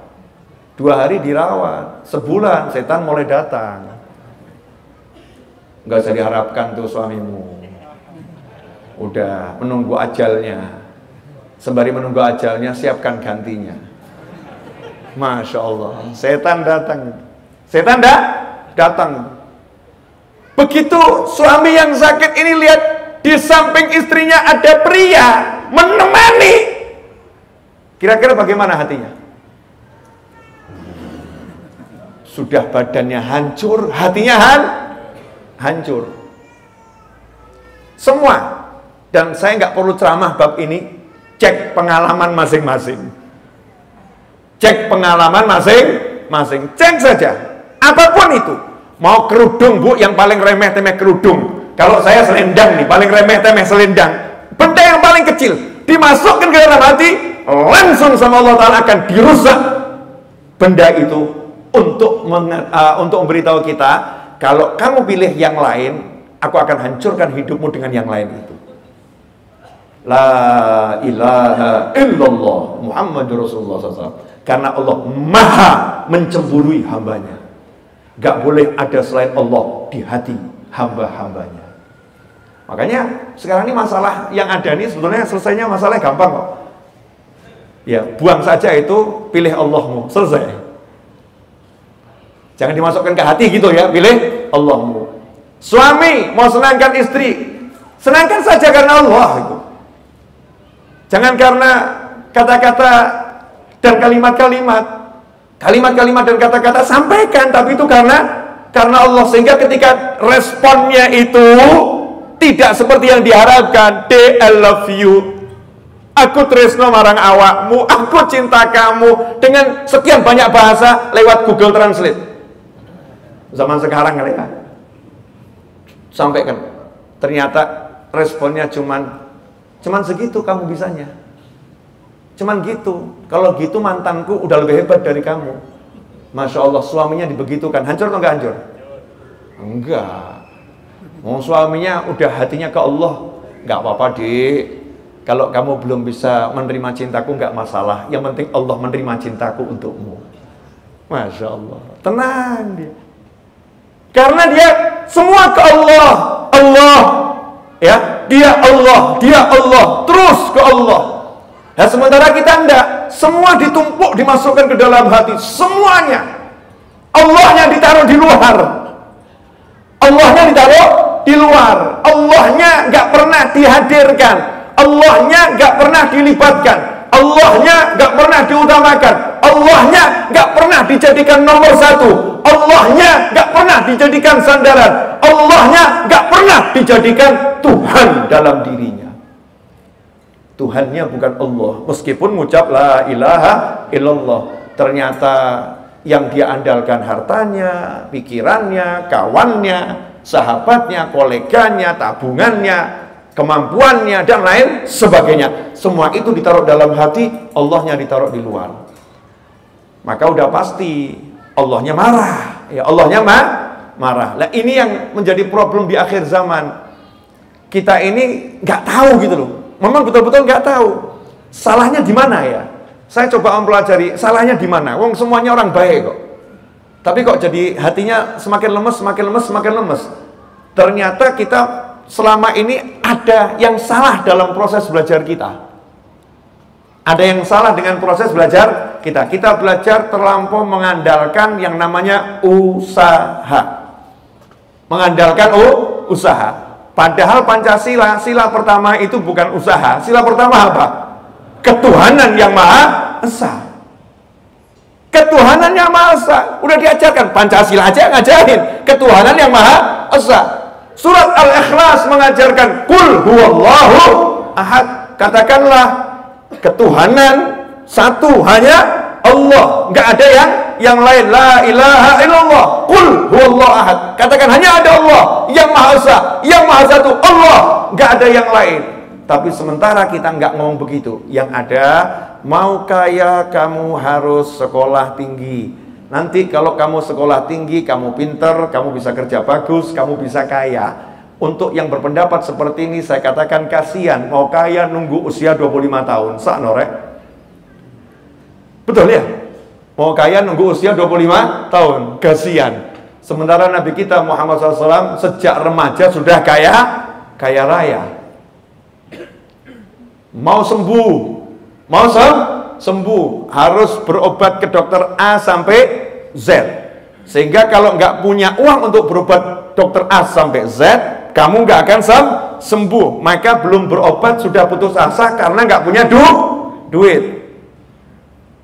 2 hari dirawat, sebulan setan mulai datang. Nggak usah diharapkan tuh suamimu. Udah menunggu ajalnya. Sembari menunggu ajalnya, siapkan gantinya. Masya Allah. Setan datang. Begitu suami yang sakit ini lihat di samping istrinya ada pria menemani, kira-kira bagaimana hatinya? Sudah badannya hancur, hatinya hancur. Semua. Dan saya nggak perlu ceramah bab ini, cek pengalaman masing-masing. Cek pengalaman masing-masing. Cek saja. Apapun itu. Mau kerudung, Bu, yang paling remeh-temeh kerudung. Kalau saya selendang nih, paling remeh-temeh selendang. Benda yang paling kecil dimasukkan ke dalam hati, langsung sama Allah Ta'ala akan dirusak benda itu untuk memberitahu kita, kalau kamu pilih yang lain, aku akan hancurkan hidupmu dengan yang lain itu. La ilaha illallah Muhammadur Rasulullah SAW. Karena Allah maha mencemburui hambanya. Gak boleh ada selain Allah di hati hamba-hambanya. Makanya sekarang ini masalah yang ada ini sebenarnya selesainya masalah gampang kok. Ya, buang saja itu, pilih Allahmu, selesai. Jangan dimasukkan ke hati gitu ya, pilih Allahmu. Suami mau senangkan istri, senangkan saja karena Allah itu. Jangan karena kata-kata dan kalimat-kalimat dan kata-kata sampaikan, tapi itu karena Allah, sehingga ketika responnya itu tidak seperti yang diharapkan. I love you, aku tresno marang awakmu, aku cinta kamu, dengan sekian banyak bahasa lewat Google Translate. Zaman sekarang kali ya. Sampaikan. Ternyata responnya cuman segitu kamu bisanya. Cuman gitu. Kalau gitu mantanku udah lebih hebat dari kamu. Masya Allah, suaminya dibegitukan. Hancur atau enggak hancur? Enggak. Mau suaminya udah hatinya ke Allah. Enggak apa-apa, Dik. Kalau kamu belum bisa menerima cintaku, enggak masalah. Yang penting Allah menerima cintaku untukmu. Masya Allah. Tenang dia. Karena dia semua ke Allah. Allah. Ya, dia Allah, terus ke Allah. Nah, sementara kita enggak, semua ditumpuk, dimasukkan ke dalam hati, semuanya. Allahnya ditaruh di luar. Allahnya ditaruh di luar. Allahnya nggak pernah dihadirkan. Allahnya nggak pernah dilibatkan. Allahnya nggak pernah diutamakan. Allahnya nggak pernah dijadikan nomor satu. Allahnya nggak pernah dijadikan sandaran. Allahnya nggak pernah dijadikan Tuhan dalam dirinya. Tuhannya bukan Allah, meskipun mengucap la ilaha illallah. Ternyata yang dia andalkan hartanya, pikirannya, kawannya, sahabatnya, koleganya, tabungannya, kemampuannya, dan lain sebagainya. Semua itu ditaruh dalam hati, Allahnya ditaruh di luar. Maka udah pasti Allahnya marah. Ya, Allahnya marah. Nah, ini yang menjadi problem di akhir zaman. Kita ini nggak tahu gitu loh. Memang betul-betul nggak tahu salahnya di mana ya. Saya coba mempelajari salahnya di mana. Wong semuanya orang baik kok. Tapi kok jadi hatinya semakin lemes. Ternyata kita selama ini ada yang salah dalam proses belajar kita. Ada yang salah dengan proses belajar kita. Kita belajar terlampau mengandalkan yang namanya usaha. Mengandalkan usaha. Padahal Pancasila, sila pertama itu bukan usaha. Sila pertama apa? Ketuhanan yang Maha Esa. Ketuhanan yang Maha Esa. Udah diajarkan, Pancasila aja ngajarin ketuhanan yang Maha Esa. Surat Al-Ikhlas mengajarkan Qul huwallahu ahad. Katakanlah ketuhanan satu, hanya Allah, nggak ada yang lain. La ilaha illallah. Qul huwallahu ahad. Katakan hanya ada Allah yang Maha Esa, yang Maha Satu, Allah, nggak ada yang lain. Tapi sementara kita nggak ngomong begitu. Yang ada, mau kaya kamu harus sekolah tinggi. Nanti kalau kamu sekolah tinggi, kamu pinter, kamu bisa kerja bagus, kamu bisa kaya. Untuk yang berpendapat seperti ini, saya katakan kasihan. Mau kaya nunggu usia 25 tahun. Saknorek. Betul ya? Mau kaya nunggu usia 25 tahun. Kasihan. Sementara Nabi kita Muhammad SAW sejak remaja sudah kaya raya. Mau sembuh harus berobat ke dokter A sampai Z. Sehingga kalau nggak punya uang untuk berobat dokter A sampai Z, kamu nggak akan sembuh. Maka belum berobat sudah putus asa karena nggak punya duit.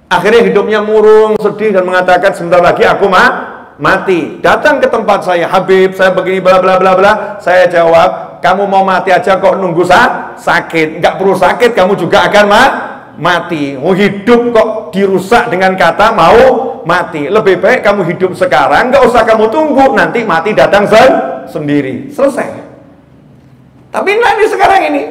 Akhirnya hidupnya murung, sedih, dan mengatakan sebentar lagi aku mati. Datang ke tempat saya, Habib, saya begini bla bla bla bla. Saya jawab, kamu mau mati aja kok nunggu sakit? Nggak perlu sakit, kamu juga akan mati. Mau hidup kok dirusak dengan kata mau mati. Lebih baik kamu hidup sekarang, nggak usah kamu tunggu, nanti mati datang sendiri. Selesai. Tapi nanti sekarang ini,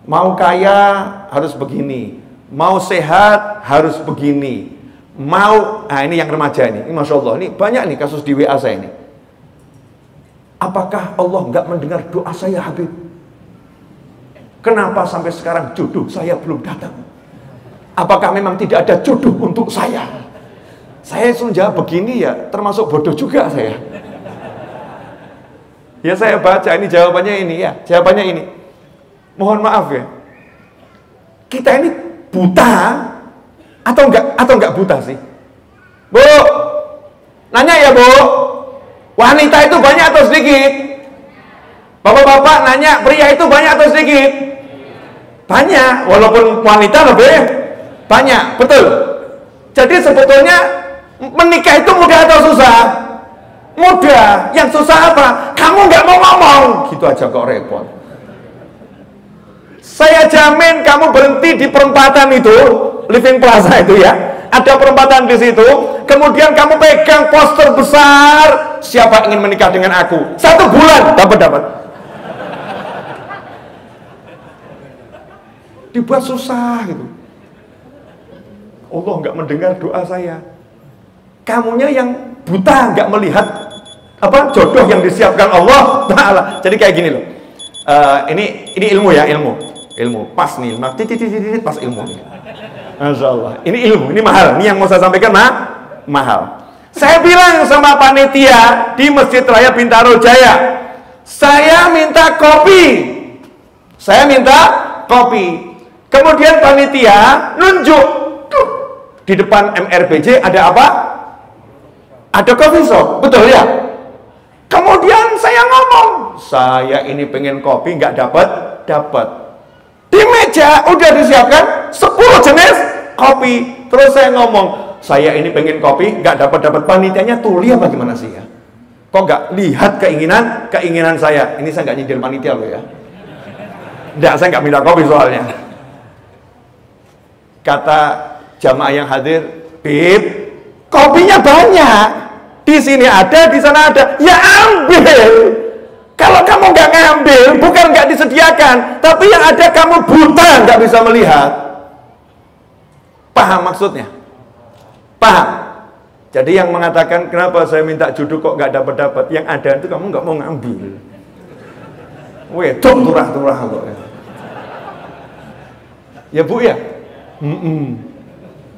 mau kaya harus begini. Mau sehat harus begini. Ini yang remaja ini Masya Allah, ini banyak nih kasus di WA saya ini. Apakah Allah nggak mendengar doa saya, Habib? Kenapa sampai sekarang jodoh saya belum datang? Apakah memang tidak ada jodoh untuk saya? Saya jawab begini ya, termasuk bodoh juga saya. Ya saya baca ini jawabannya ini ya, jawabannya ini. Mohon maaf ya, kita ini buta atau enggak buta sih? Bu, nanya ya Bu, wanita itu banyak atau sedikit? Bapak-bapak nanya, pria itu banyak atau sedikit? Banyak, walaupun wanita lebih banyak, betul. Jadi sebetulnya menikah itu mudah atau susah? Mudah. Yang susah apa? Kamu nggak mau ngomong, gitu aja kok repot. Saya jamin kamu berhenti di perempatan itu, Living Plaza itu ya, ada perempatan di situ, kemudian kamu pegang poster besar, siapa ingin menikah dengan aku? 1 bulan dapat. Dibuat susah gitu. Allah nggak mendengar doa saya. Kamunya yang buta, nggak melihat jodoh yang disiapkan Allah Ta'ala. Jadi kayak gini loh. Ini ilmu ya, ilmu pas nih, pas ilmu nih. Masya Allah, ini ilmu, ini mahal. Ini yang mau saya sampaikan mahal. Saya bilang sama panitia di Masjid Raya Bintaro Jaya, saya minta kopi. Kemudian panitia nunjuk di depan MRBJ ada apa? Ada coffee shop, betul ya? Kemudian saya saya ini pengen kopi nggak dapat. Di meja udah disiapkan 10 jenis kopi. Terus saya ngomong, saya ini pengen kopi nggak dapat. Panitianya tuli apa gimana sih ya? Kok nggak lihat keinginan saya? Ini saya nggak nyindir panitia loh ya. Nggak, saya nggak minta kopi soalnya. Kata jamaah yang hadir, Bib, kopinya banyak. Di sini ada, di sana ada. Ya ambil. Kalau kamu nggak ngambil, bukan nggak disediakan, tapi yang ada kamu buta, nggak bisa melihat. Paham maksudnya? Paham? Jadi yang mengatakan kenapa saya minta judul kok nggak dapat, yang ada itu kamu nggak mau ngambil. Wedok turah kok. Ya Bu ya.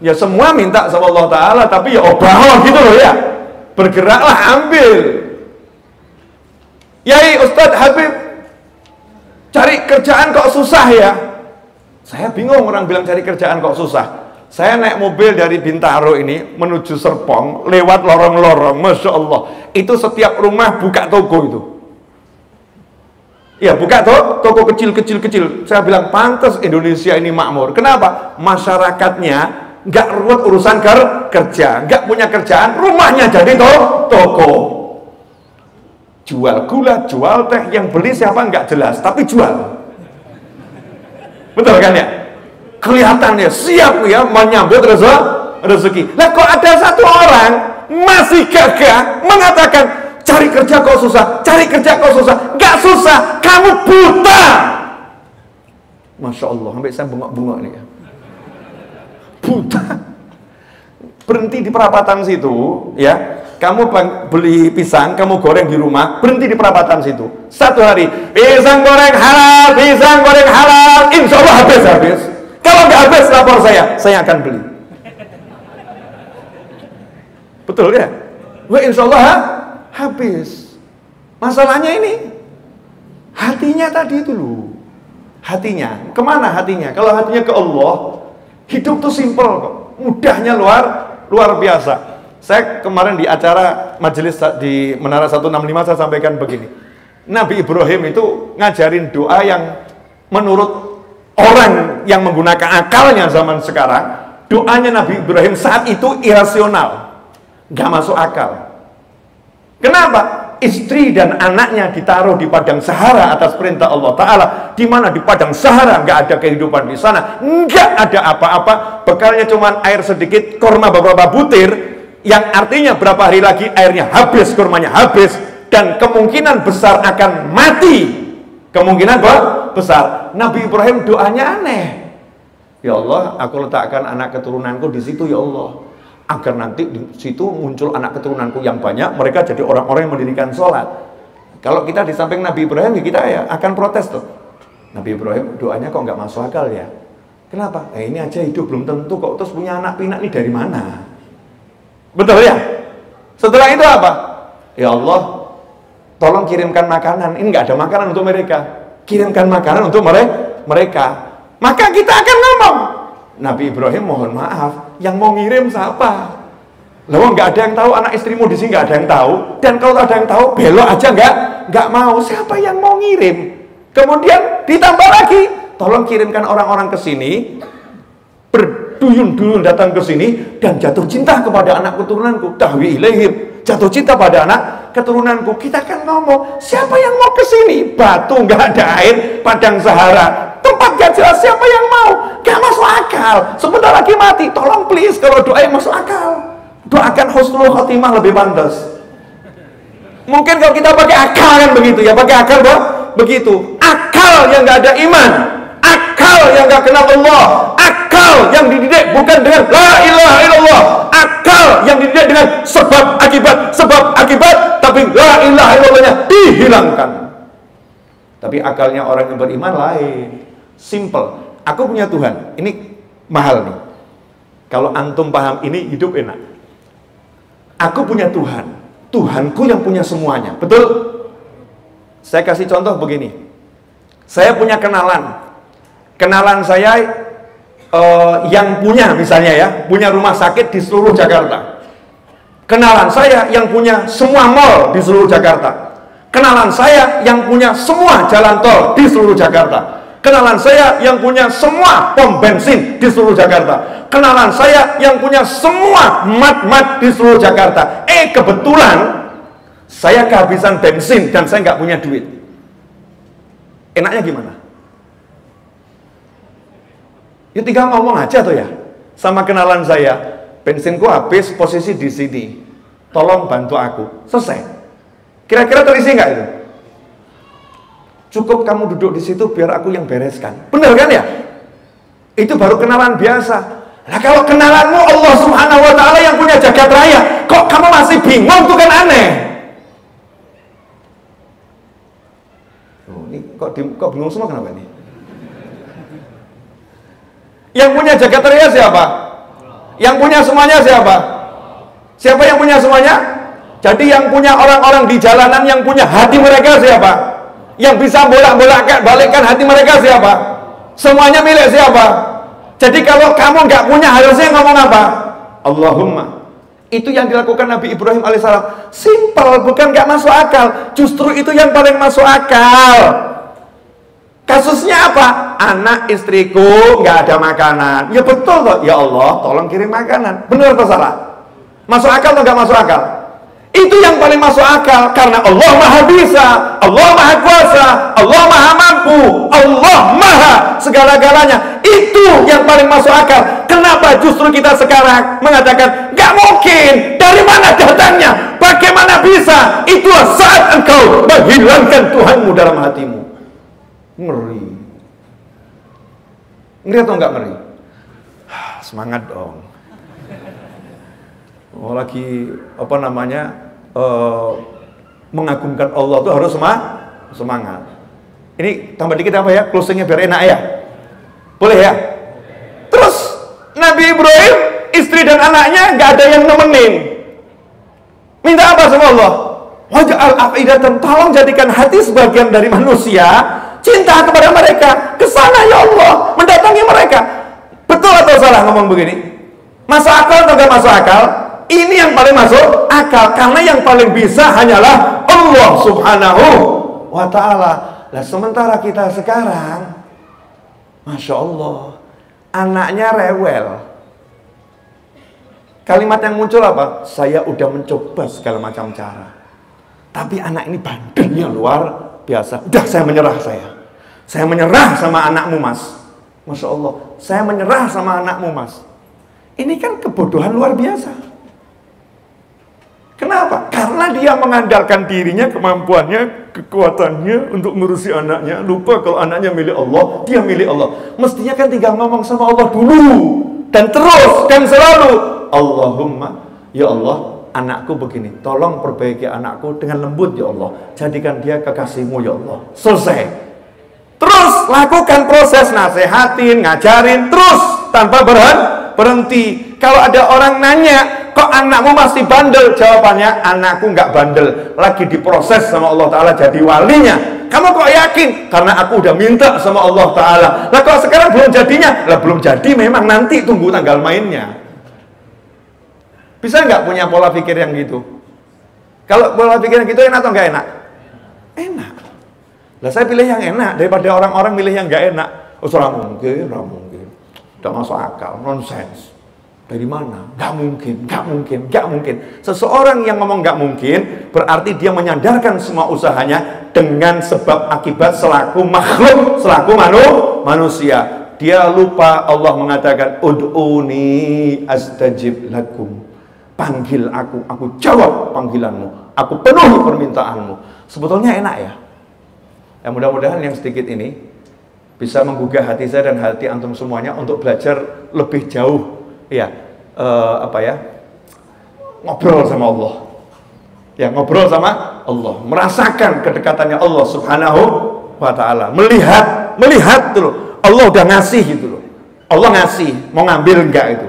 Ya semua minta sama Allah Ta'ala, tapi ya obah gitu loh ya. Bergeraklah, ambil. Yai Ustadz Habib, cari kerjaan kok susah ya. Saya bingung orang bilang cari kerjaan kok susah. Saya naik mobil dari Bintaro ini menuju Serpong, lewat lorong-lorong, Masya Allah. Itu setiap rumah buka toko itu. Ya buka toko kecil. Saya bilang pantas Indonesia ini makmur. Kenapa? Masyarakatnya nggak ruwet urusan kerja, nggak punya kerjaan, rumahnya jadi toko. Jual gula, jual teh, yang beli siapa nggak jelas, tapi jual. Betul kan ya? Kelihatannya siap ya menyambut rezeki. Lah kok ada satu orang masih gagah mengatakan cari kerja kok susah, nggak susah, kamu buta. Masya Allah, sampai saya bengok-bengok nih ya. Buta. Berhenti di perapatan situ, ya. Kamu beli pisang, kamu goreng di rumah, berhenti di perapatan situ. Satu hari, pisang goreng halal, insya Allah habis. Kalau nggak habis, lapor saya akan beli. Betul ya? Wah, insya Allah habis. Masalahnya ini hatinya tadi itu loh. Hatinya kemana hatinya? Kalau hatinya ke Allah, hidup tuh simpel kok. Mudahnya luar biasa. Saya kemarin di acara majelis di Menara 165 saya sampaikan begini. Nabi Ibrahim itu ngajarin doa yang menurut orang yang menggunakan akalnya zaman sekarang, doanya Nabi Ibrahim saat itu irasional, nggak masuk akal. Kenapa? Istri dan anaknya ditaruh di padang Sahara atas perintah Allah Ta'ala, di mana di padang Sahara nggak ada kehidupan di sana, nggak ada apa-apa, bekalnya cuma air sedikit, korma beberapa butir, yang artinya berapa hari lagi airnya habis, kormanya habis, dan kemungkinan besar akan mati. Kemungkinan besar. Nabi Ibrahim doanya aneh. Ya Allah, aku letakkan anak keturunanku di situ ya Allah, agar nanti di situ muncul anak keturunanku yang banyak, mereka jadi orang-orang yang mendirikan sholat. Kalau kita di samping Nabi Ibrahim, ya kita ya akan protes tuh. Nabi Ibrahim doanya kok nggak masuk akal ya. Kenapa? Ini aja hidup belum tentu kok, terus punya anak pinak nih dari mana? Betul ya? Setelah itu apa? Ya Allah, tolong kirimkan makanan. Ini nggak ada makanan untuk mereka. Kirimkan makanan untuk mereka. Maka kita akan ngomong, Nabi Ibrahim mohon maaf, yang mau ngirim siapa? Lalu nggak ada yang tahu, anak istrimu di sini nggak ada yang tahu. Dan kalau ada yang tahu, belok aja nggak mau. Siapa yang mau ngirim? Kemudian ditambah lagi, tolong kirimkan orang-orang ke sini, berduyun-duyun datang ke sini dan jatuh cinta kepada anak keturunanku. Tahwi ilaihim, jatuh cinta pada anak keturunanku. Kita kan ngomong, siapa yang mau ke sini? Batu nggak ada air, padang Sahara, tempat gak jelas, siapa yang mau? Gak masuk akal. Sebentar lagi mati. Tolong please, kalau doa yang masuk akal, doakan husnul khotimah lebih pantas. Mungkin kalau kita pakai akal kan begitu ya, pakai akal begitu. Akal yang gak ada iman, akal yang gak kenal Allah, akal yang dididik bukan dengan la ilaha illallah, akal yang dididik dengan sebab akibat, tapi la ilaha illallahnya dihilangkan. Tapi akalnya orang yang beriman lain. Simple. Aku punya Tuhan. Ini mahal nih. Kalau antum paham ini, hidup enak. Aku punya Tuhan. Tuhanku yang punya semuanya. Betul? Saya kasih contoh begini. Saya punya kenalan. Kenalan saya yang punya misalnya ya, punya rumah sakit di seluruh Jakarta. Kenalan saya yang punya semua mall di seluruh Jakarta. Kenalan saya yang punya semua jalan tol di seluruh Jakarta. Kenalan saya yang punya semua pom bensin di seluruh Jakarta. Kenalan saya yang punya semua mat-mat di seluruh Jakarta. Kebetulan saya kehabisan bensin dan saya nggak punya duit. Enaknya gimana? Ya tinggal ngomong aja tuh ya sama kenalan saya. Bensinku habis, posisi di sini. Tolong bantu aku. Selesai. Kira-kira terisi nggak itu? Cukup kamu duduk di situ biar aku yang bereskan. Bener kan ya? Itu baru kenalan biasa. Nah kalau kenalanmu Allah Subhanahu wa ta'ala yang punya jagat raya, kok kamu masih bingung? Tuh kan aneh. Oh, ini kok bingung semua kenapa ini? Yang punya jagat raya siapa? Yang punya semuanya siapa? Siapa yang punya semuanya? Jadi yang punya orang-orang di jalanan, yang punya hati mereka siapa? Yang bisa bolak-balikkan hati mereka siapa? Semuanya milik siapa? Jadi kalau kamu nggak punya, harusnya ngomong apa? Allahumma. Itu yang dilakukan Nabi Ibrahim alaihissalam. Simple, bukan nggak masuk akal. Justru itu yang paling masuk akal. Kasusnya apa? Anak istriku nggak ada makanan. Ya betul toh. Ya Allah, tolong kirim makanan. Benar atau salah? Masuk akal atau nggak masuk akal? Itu yang paling masuk akal, karena Allah Maha Bisa, Allah Maha Kuasa, Allah Maha Mampu, Allah Maha segala-galanya. Itu yang paling masuk akal. Kenapa justru kita sekarang mengatakan gak mungkin? Dari mana datangnya? Bagaimana bisa? Itulah saat engkau menghilangkan Tuhanmu dalam hatimu. Ngeri. Ngeri atau enggak ngeri? Semangat dong. Oh, lagi apa namanya mengagungkan Allah itu harus semangat. Ini tambah dikit apa ya, closingnya biar enak ya, boleh ya? Terus Nabi Ibrahim, istri dan anaknya nggak ada yang nemenin. Minta apa sama Allah? Waj'al af'idatan, tolong jadikan hati sebagian dari manusia cinta kepada mereka, kesana ya Allah, mendatangi mereka. Betul atau salah ngomong begini? Masuk akal atau nggak masuk akal? Ini yang paling masuk akal, karena yang paling bisa hanyalah Allah Subhanahu wa ta'ala. Nah sementara kita sekarang, Masya Allah, anaknya rewel. Kalimat yang muncul apa? Saya udah mencoba segala macam cara, tapi anak ini bandelnya luar biasa. Udah, saya menyerah. Saya menyerah sama anakmu mas. Masya Allah, saya menyerah sama anakmu mas. Ini kan kebodohan luar biasa. Kenapa? Karena dia mengandalkan dirinya, kemampuannya, kekuatannya untuk ngurusi anaknya. Lupa kalau anaknya milik Allah, dia milik Allah. Mestinya kan tinggal ngomong sama Allah dulu. Dan terus, dan selalu. Allahumma, ya Allah, anakku begini. Tolong perbaiki anakku dengan lembut ya Allah. Jadikan dia kekasihmu ya Allah. Selesai. Terus lakukan proses nasehatin, ngajarin. Terus tanpa berhenti. Kalau ada orang nanya, kok anakmu masih bandel? Jawabannya, anakku nggak bandel, lagi diproses sama Allah Ta'ala jadi walinya. Kamu kok yakin? Karena aku udah minta sama Allah Ta'ala. Nah kalau sekarang belum jadinya, lah belum jadi memang, nanti tunggu tanggal mainnya. Bisa nggak punya pola pikir yang gitu? Kalau pola pikir yang gitu enak atau nggak enak? Enak. Lah saya pilih yang enak daripada orang-orang milih yang nggak enak. Oh, mungkin. Udah masuk akal, nonsens. Dari mana? Gak mungkin. Seseorang yang ngomong gak mungkin, berarti dia menyandarkan semua usahanya dengan sebab akibat selaku makhluk, selaku manusia. Dia lupa Allah mengatakan, Ud'uni astajib lakum. Panggil aku jawab panggilanmu. Aku penuhi permintaanmu. Sebetulnya enak ya. Ya mudah-mudahan yang sedikit ini bisa menggugah hati saya dan hati antum semuanya untuk belajar lebih jauh. Ya, ngobrol sama Allah. Ya, ngobrol sama Allah, merasakan kedekatannya Allah Subhanahu wa ta'ala. Melihat dulu. Allah udah ngasih gitu loh. Allah ngasih, mau ngambil enggak itu?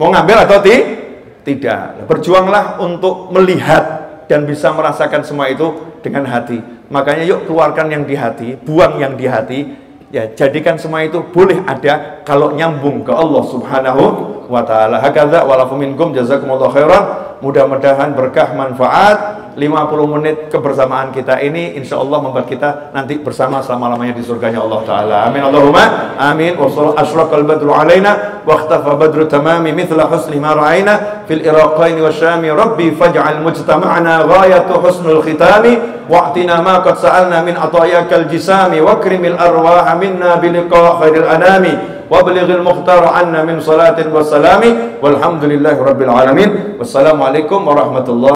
Mau ngambil atau tidak? Berjuanglah untuk melihat dan bisa merasakan semua itu dengan hati. Makanya yuk keluarkan yang di hati, buang yang di hati. Ya, jadikan semua itu boleh ada kalau nyambung ke Allah Subhanahu wa ta'ala. Hakadza wa lakum minkum jazakumullahu khairan. Mudah-mudahan berkah manfaat 50 menit kebersamaan kita ini insya Allah membuat kita nanti bersama selama-lamanya di surganya Allah Ta'ala. Amin Allahumma amin. Wa ashraqal badru alaina wa ikhtafa badru tamami mithla husni ma ra'ayna fil iraqaini wa syami rabbi faj'al mujtama'ana ghayatu husnul khitami wa'tina ma qad sa'alna min atayakal jisami wa akrimil arwaha minna biliqa khairil anami wa balighil mukhtar anna min salatin wa salami walhamdulillahi rabbil alamin. Wassalamualaikum warahmatullahi